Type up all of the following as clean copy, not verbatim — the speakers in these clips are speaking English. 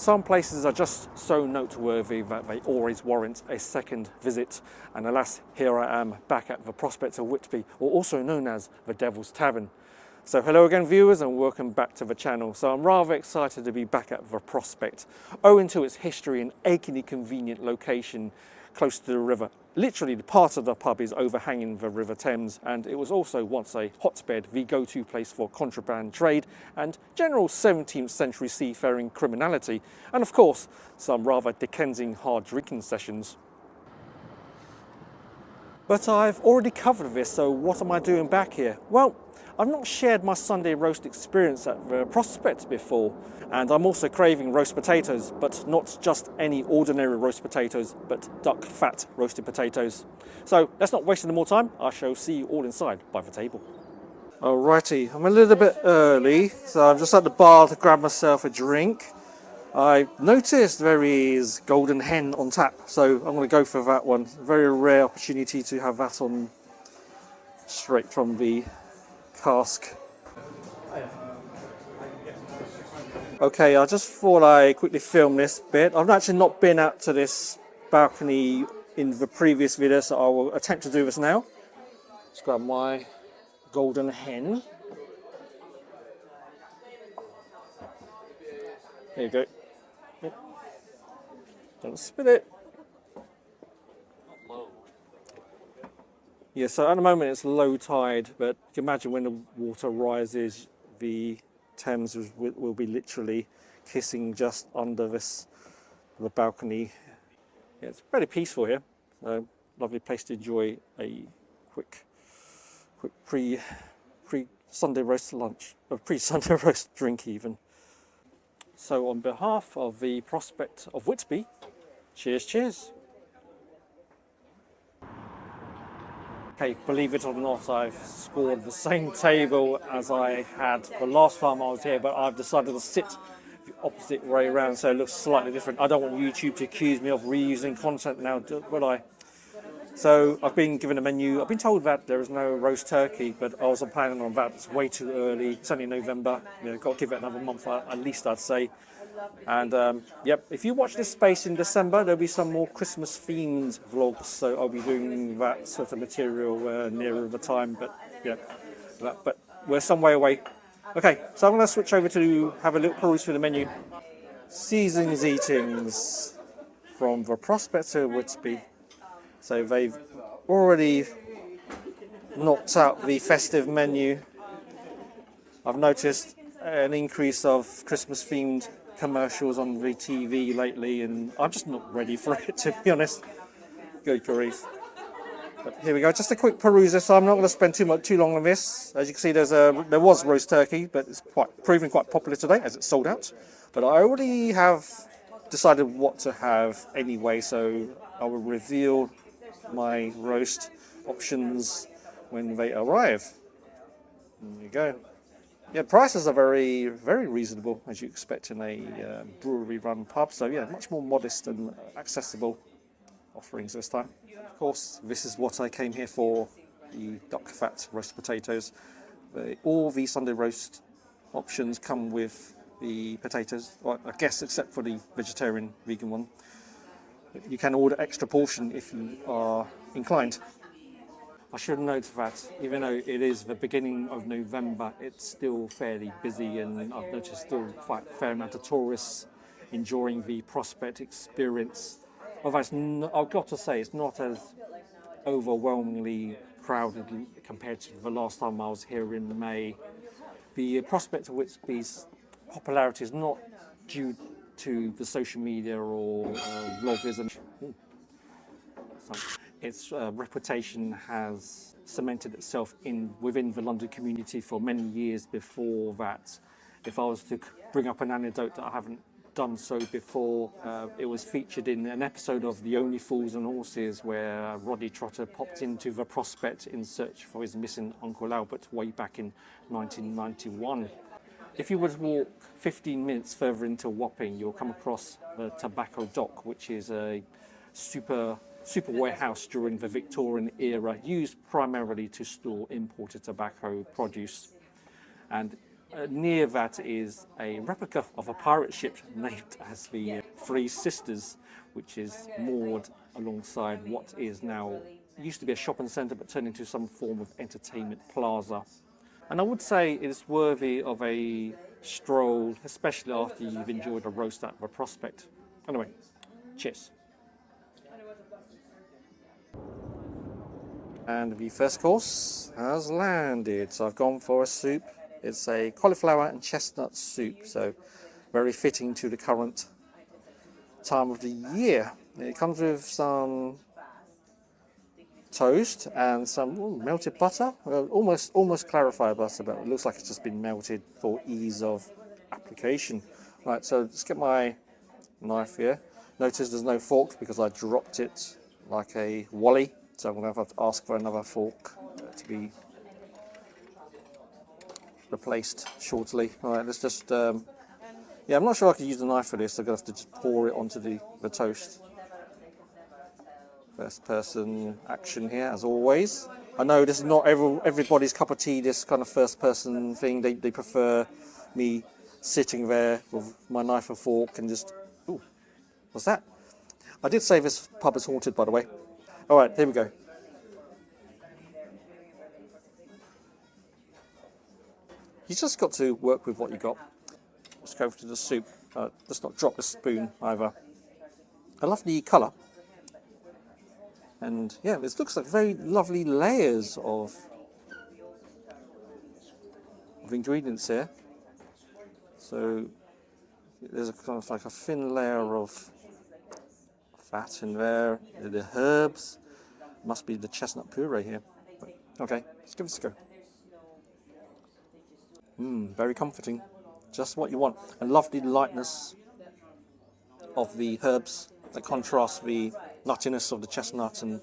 Some places are just so noteworthy that they always warrant a second visit, and alas, here I am back at the Prospect of Whitby, or also known as the Devil's Tavern. So hello again viewers, and welcome back to the channel. So I'm rather excited to be back at the Prospect, owing to its history and achingly convenient location close to the river. Literally, the part of the pub is overhanging the River Thames, and it was also once a hotbed, the go-to place for contraband trade and general 17th century seafaring criminality, and of course, some rather Dickensian hard drinking sessions. But I've already covered this, so what am I doing back here? Well, I've not shared my Sunday roast experience at the Prospect before, and I'm also craving roast potatoes, but not just any ordinary roast potatoes, but duck fat roasted potatoes. So let's not waste any more time. I shall see you all inside by the table. Alrighty, I'm a little bit early, so I'm just at the bar to grab myself a drink. I noticed there is golden hen on tap, so I'm going to go for that one. Very rare opportunity to have that on straight from the cask. Okay, I just thought I'd quickly film this bit. I've actually not been out to this balcony in the previous video, so I will attempt to do this now. Let's grab my golden hen. There you go. Don't spit it. Yeah, so at the moment it's low tide, but you can imagine when the water rises, the Thames will be literally kissing just under the balcony. Yeah, it's very peaceful here. Lovely place to enjoy a quick pre Sunday roast lunch, or pre-Sunday roast drink even. So on behalf of the Prospect of Whitby, cheers, cheers. Okay, believe it or not, I've scored the same table as I had the last time I was here, but I've decided to sit the opposite way around, so it looks slightly different. I don't want YouTube to accuse me of reusing content now, will I? So I've been given a menu. I've been told that there is no roast turkey, but I wasn't planning on that. It's way too early. It's only November. You know, got to give it another month at least, I'd say. And yep, if you watch this space in December, there'll be some more Christmas themed vlogs, so I'll be doing that sort of material nearer the time, but yeah, but we're some way away. Okay, so I'm going to switch over to have a little peruse through the menu. Season's Eatings from the Prospect of Whitby. So they've already knocked out the festive menu. I've noticed an increase of Christmas themed commercials on the TV lately, and I'm just not ready for it, to be honest. Good grief. But here we go, just a quick peruse, so I'm not going to spend too long on this. As you can see, there was roast turkey, but it's proving quite popular today as it's sold out. But I already have decided what to have anyway, so I will reveal my roast options when they arrive. There you go. Yeah, prices are very, very reasonable, as you expect in a brewery-run pub. So yeah, much more modest and accessible offerings this time. Of course, this is what I came here for, the duck fat roast potatoes. All the Sunday roast options come with the potatoes, well, I guess except for the vegetarian, vegan one. You can order extra portion if you are inclined. I should note that even though it is the beginning of November, it's still fairly busy, and I've noticed still quite a fair amount of tourists enjoying the Prospect experience. Although I've got to say, it's not as overwhelmingly crowded compared to the last time I was here in May. The Prospect of Whitby's popularity is not due to the social media or vloggers and its reputation has cemented itself within the London community for many years before that. If I was to bring up an anecdote that I haven't done so before, it was featured in an episode of The Only Fools and Horses where Roddy Trotter popped into the Prospect in search for his missing Uncle Albert way back in 1991. If you were to walk 15 minutes further into Wapping, you'll come across the Tobacco Dock, which is a super warehouse during the Victorian era, used primarily to store imported tobacco produce. And near that is a replica of a pirate ship named as the Three Sisters, which is moored alongside what is now used to be a shopping centre but turned into some form of entertainment plaza. And I would say it's worthy of a stroll, especially after you've enjoyed a roast out of a Prospect. Anyway, cheers. And the first course has landed. So I've gone for a soup. It's a cauliflower and chestnut soup, so very fitting to the current time of the year. It comes with some toast and some melted butter, almost clarified butter, but it looks like it's just been melted for ease of application. Right, so let's get my knife here. Notice there's no fork because I dropped it like a wally, so I'm going to have to ask for another fork to be replaced shortly. All right, let's just, yeah, I'm not sure I could use a knife for this. I'm going to have to just pour it onto the toast. First person action here, as always. I know this is not everybody's cup of tea, this kind of first person thing. They prefer me sitting there with my knife and fork and just, ooh, what's that? I did say this pub is haunted, by the way. All right, here we go. You just got to work with what you got. Let's go to the soup. Let's not drop the spoon either. I love the colour. And yeah, this looks like very lovely layers of ingredients here. So there's a kind of like a thin layer of fat in there. The herbs. Must be the chestnut puree here. But, okay, let's give this a go. Very comforting. Just what you want. And lovely lightness of the herbs that contrasts the nuttiness of the chestnut and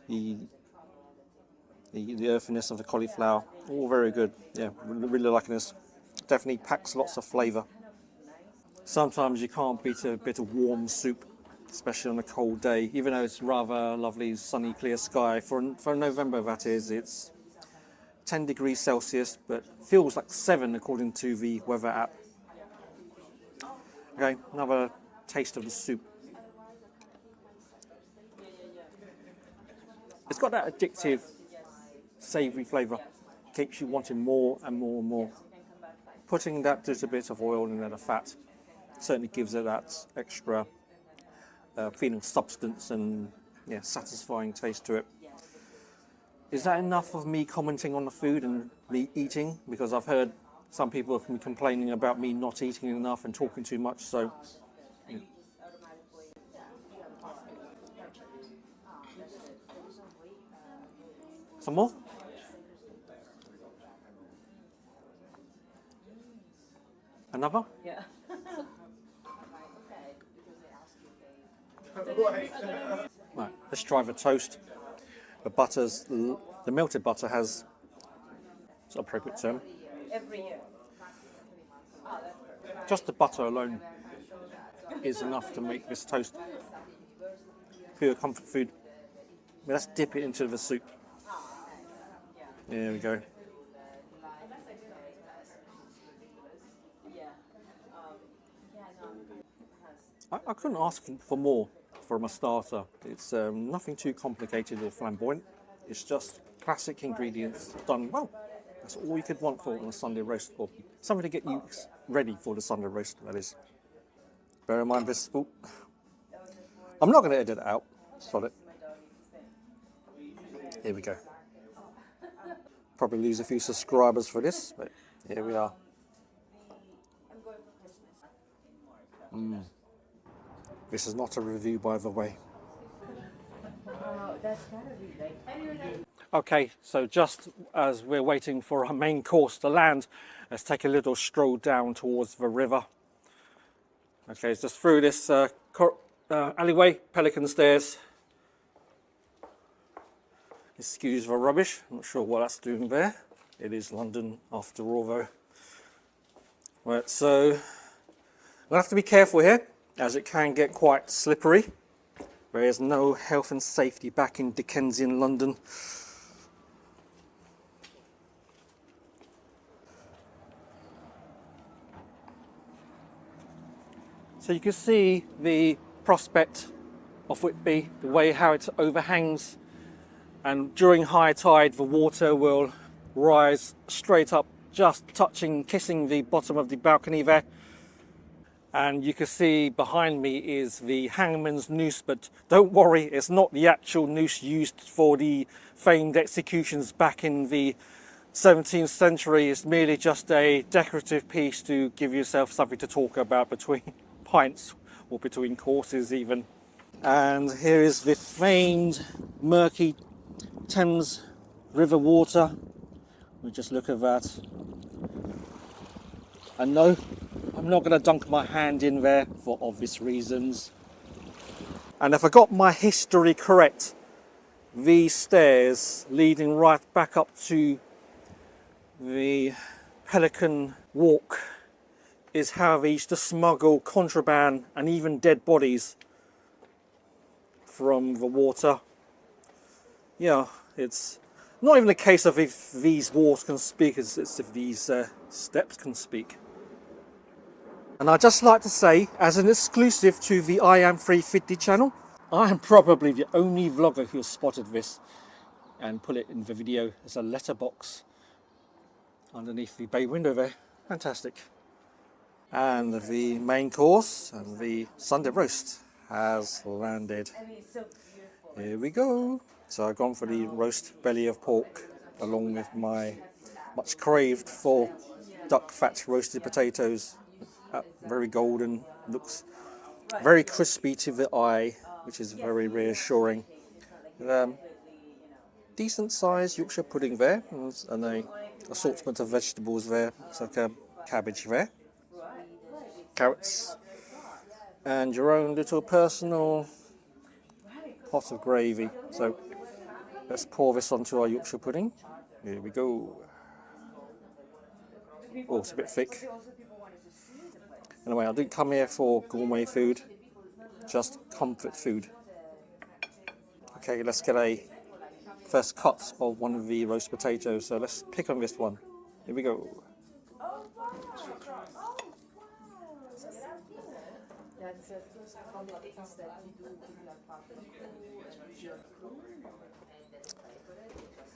the earthiness of the cauliflower. All very good. Yeah, really liking this. Definitely packs lots of flavour. Sometimes you can't beat a bit of warm soup, especially on a cold day, even though it's rather lovely, sunny, clear sky. For November, that is, it's 10 degrees Celsius, but feels like 7 according to the weather app. Okay, another taste of the soup. It's got that addictive, savoury flavour. Keeps you wanting more and more and more. Putting that just a bit of oil and then the fat certainly gives it that extra feeling of substance and yeah, satisfying taste to it. Is that enough of me commenting on the food and me eating? Because I've heard some people have been complaining about me not eating enough and talking too much, so... Yeah. Some more? Another? Yeah. Right, let's try the toast. The melted butter has, it's an appropriate term. Every year. Just the butter alone is enough to make this toast pure comfort food. Let's dip it into the soup. There we go. I couldn't ask for more from a starter. It's nothing too complicated or flamboyant. It's just classic ingredients done well. That's all you could want for on a Sunday roast, or something to get you ready for the Sunday roast, that is. Bear in mind this. Ooh. I'm not going to edit it out. Sod it. Here we go. Probably lose a few subscribers for this, but here we are. This is not a review, by the way. Okay, so just as we're waiting for our main course to land, let's take a little stroll down towards the river. Okay, it's just through this alleyway, Pelican Stairs. Excuse the rubbish, I'm not sure what that's doing there. It is London after all though. Right, so we'll have to be careful here, as it can get quite slippery. There is no health and safety back in Dickensian London. So you can see the Prospect of Whitby, the way how it overhangs, and during high tide the water will rise straight up, just touching, kissing the bottom of the balcony there. And you can see behind me is the hangman's noose, but don't worry, it's not the actual noose used for the famed executions back in the 17th century. It's merely just a decorative piece to give yourself something to talk about between pints or between courses even. And here is the famed murky Thames river water. We just look at that. And no, I'm not going to dunk my hand in there for obvious reasons. And if I got my history correct, these stairs leading right back up to the Pelican Walk is how they used to smuggle contraband and even dead bodies from the water. Yeah, it's not even a case of if these walls can speak, it's if these steps can speak. And I'd just like to say, as an exclusive to the I Am 350 channel, I am probably the only vlogger who has spotted this and put it in the video as a letterbox underneath the bay window there. Fantastic. And the main course and the Sunday roast has landed. Here we go. So I've gone for the roast belly of pork along with my much craved for duck fat roasted potatoes. Very golden, looks very crispy to the eye, which is very reassuring. Decent sized Yorkshire pudding there, and a assortment of vegetables there. It's like a cabbage there, carrots, and your own little personal pot of gravy. So let's pour this onto our Yorkshire pudding. Here we go. Oh, it's a bit thick. Anyway, I didn't come here for gourmet food, just comfort food. Okay, let's get a first cut of one of the roast potatoes. So let's pick on this one. Here we go.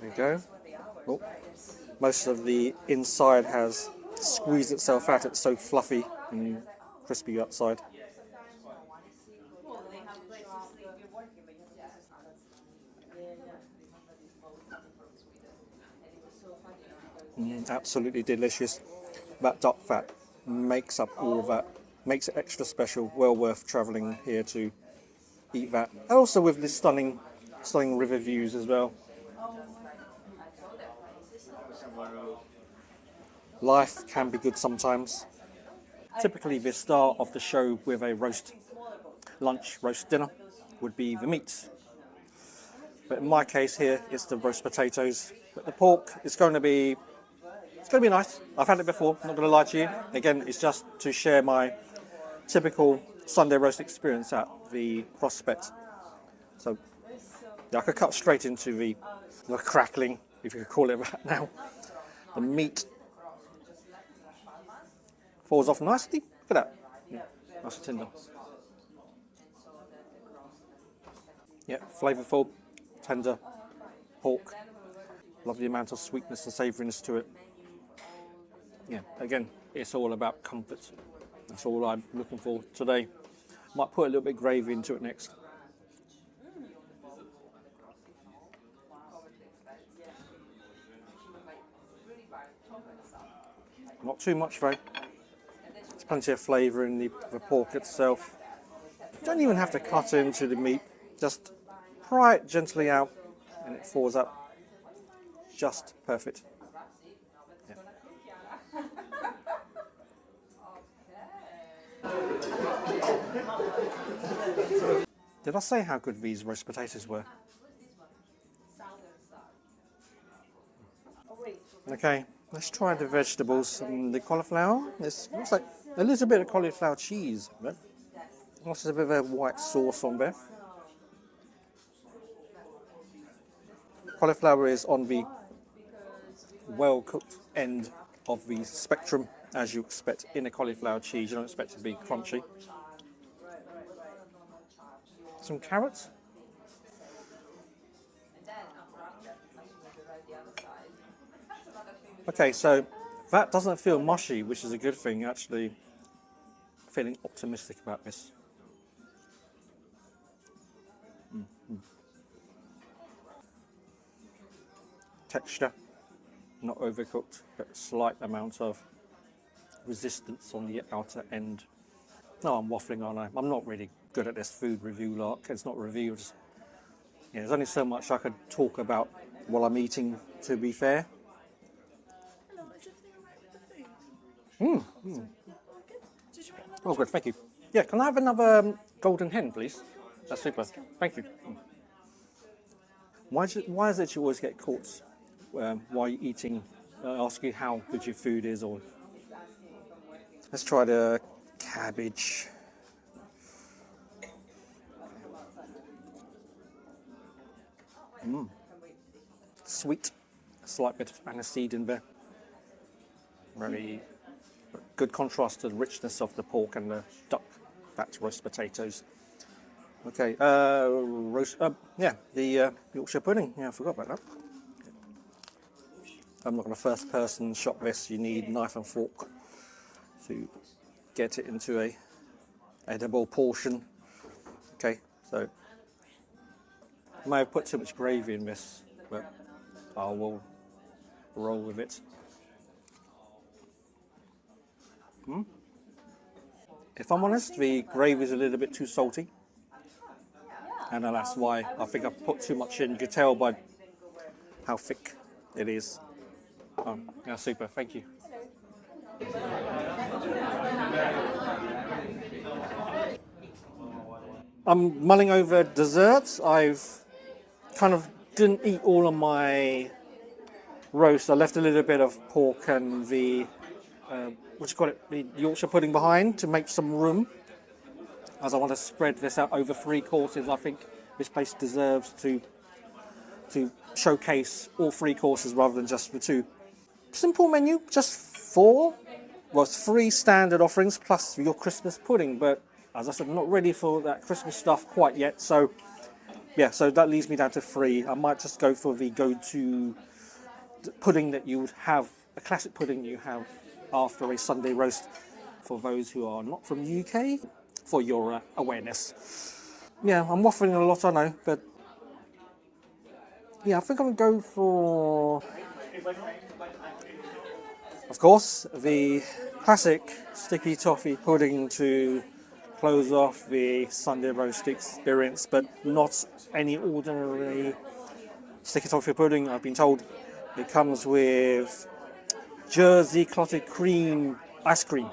There we go. Oh, most of the inside has squeezed itself out. It's so fluffy and crispy outside. Absolutely delicious. That duck fat makes up all of that, makes it extra special. Well worth travelling here to eat that. And also with the stunning river views as well. Life can be good sometimes. Typically the star of the show with a roast lunch, roast dinner would be the meat. But in my case here, it's the roast potatoes. But the pork is going to be nice. I've had it before, not going to lie to you. Again, it's just to share my typical Sunday roast experience at the Prospect. So yeah, I could cut straight into the crackling, if you could call it that now. The meat falls off nicely. Look at that. Yeah, nice and tender. Yeah, flavourful, tender pork. Lovely amount of sweetness and savouriness to it. Yeah, again, it's all about comfort. That's all I'm looking for today. Might put a little bit of gravy into it next. Not too much though. There's plenty of flavour in the pork itself. You don't even have to cut into the meat. Just pry it gently out and it falls up just perfect. Yeah. Did I say how good these roast potatoes were? Okay, let's try the vegetables and the cauliflower. It looks like a little bit of cauliflower cheese. Also a bit of a white sauce on there. Cauliflower is on the well-cooked end of the spectrum, as you expect in a cauliflower cheese. You don't expect it to be crunchy. some carrots. Okay, so that doesn't feel mushy, which is a good thing. Actually, feeling optimistic about this. Texture, not overcooked, but slight amount of resistance on the outer end. No, I'm waffling, aren't I? I'm not really good at this food review lark. It's not reviews. Yeah, there's only so much I could talk about while I'm eating, to be fair. Oh, good, thank you. Yeah, can I have another golden hen, please? That's super. Thank you. Why is it you always get caught while you're eating? Ask you how good your food is, or let's try the cabbage. Sweet, a slight bit of aniseed in there. Very good contrast to the richness of the pork and the duck fat roast potatoes. Okay, the Yorkshire pudding. Yeah, I forgot about that. I'm not going to first person shop this. You need knife and fork to get it into a edible portion. Okay, so I may have put too much gravy in this, but I will roll with it. If I'm honest, the gravy is a little bit too salty, and that's why I think I've put too much in. You can tell by how thick it is. Oh, yeah, super, thank you. I'm mulling over desserts. I've kind of didn't eat all of my roast. I left a little bit of pork and the the Yorkshire pudding behind to make some room, as I want to spread this out over 3 courses. I think this place deserves to showcase all 3 courses rather than just the 2. Simple menu, just 4. Well, it's 3 standard offerings plus your Christmas pudding, but as I said, I'm not ready for that Christmas stuff quite yet. So yeah, so that leaves me down to 3. I might just go for the go-to pudding that you would have, a classic pudding you have after a Sunday roast, for those who are not from the UK, for your awareness. Yeah, I'm waffling a lot, I know, but yeah, I think I'm going to go for, of course, the classic sticky toffee pudding to close off the Sunday roast experience, but not any ordinary sticky toffee pudding. I've been told it comes with Jersey clotted cream ice cream,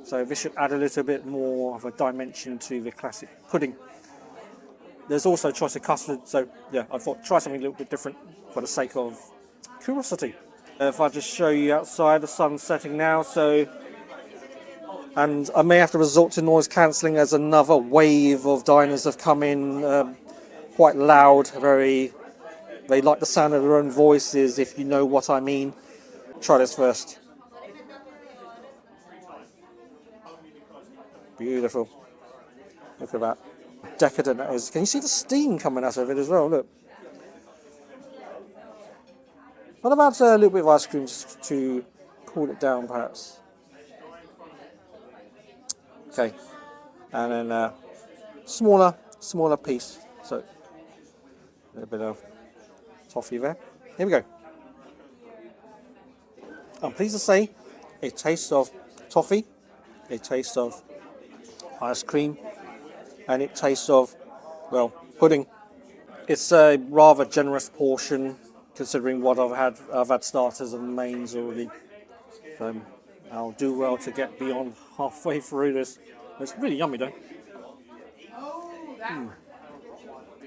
so this should add a little bit more of a dimension to the classic pudding. There's also choice of custard, so yeah, I thought try something a little bit different for the sake of curiosity. If I just show you outside, the sun's setting now, and I may have to resort to noise cancelling as another wave of diners have come in, quite loud, they like the sound of their own voices, if you know what I mean. Try this first. Beautiful. Look at that. Decadent that is. Can you see the steam coming out of it as well? Look. What about a little bit of ice cream just to cool it down, perhaps? Okay. And then smaller piece. So a little bit of toffee there. Here we go. I'm pleased to say a taste of toffee, a taste of ice cream, and it tastes of, well, pudding. It's a rather generous portion considering what I've had. I've had starters and mains already, so I'll do well to get beyond halfway through this. It's really yummy though.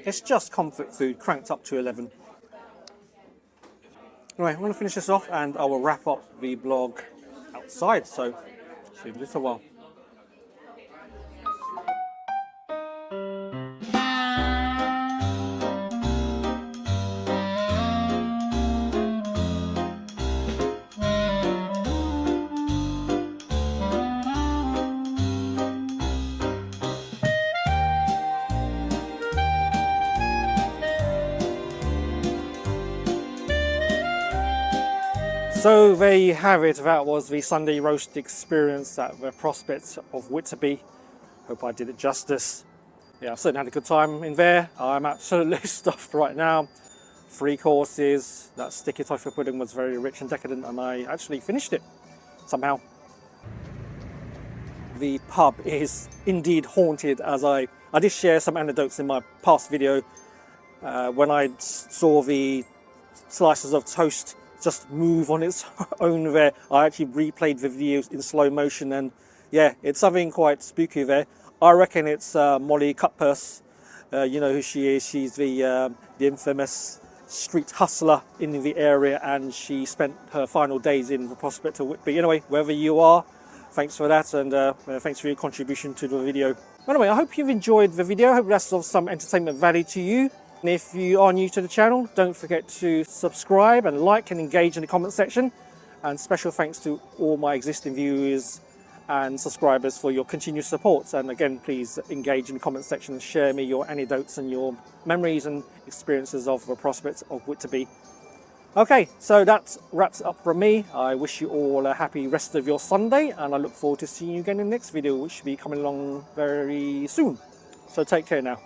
It's just comfort food cranked up to 11. Anyway, I'm going to finish this off and I will wrap up the blog outside, so see you in a little while. So there you have it. That was the Sunday roast experience at the Prospect of Whitby. Hope I did it justice. Yeah, I've certainly had a good time in there. I'm absolutely stuffed right now. 3 courses. That sticky tofu pudding was very rich and decadent, and I actually finished it somehow. The pub is indeed haunted, as I did share some anecdotes in my past video when I saw the slices of toast just move on its own there. I actually replayed the videos in slow motion, and yeah, it's something quite spooky there. I reckon it's Molly Cutpurse. You know who she is. She's the infamous street hustler in the area, and she spent her final days in the Prospect of Whitby. Anyway, wherever you are, thanks for that, and thanks for your contribution to the video. Anyway, I hope you've enjoyed the video. I hope that's of some entertainment value to you. And if you are new to the channel, don't forget to subscribe and like and engage in the comment section. And special thanks to all my existing viewers and subscribers for your continued support. And again, please engage in the comment section and share me your anecdotes and your memories and experiences of the Prospect of Whitby. Okay, so that wraps it up from me. I wish you all a happy rest of your Sunday, and I look forward to seeing you again in the next video, which will be coming along very soon. So take care now.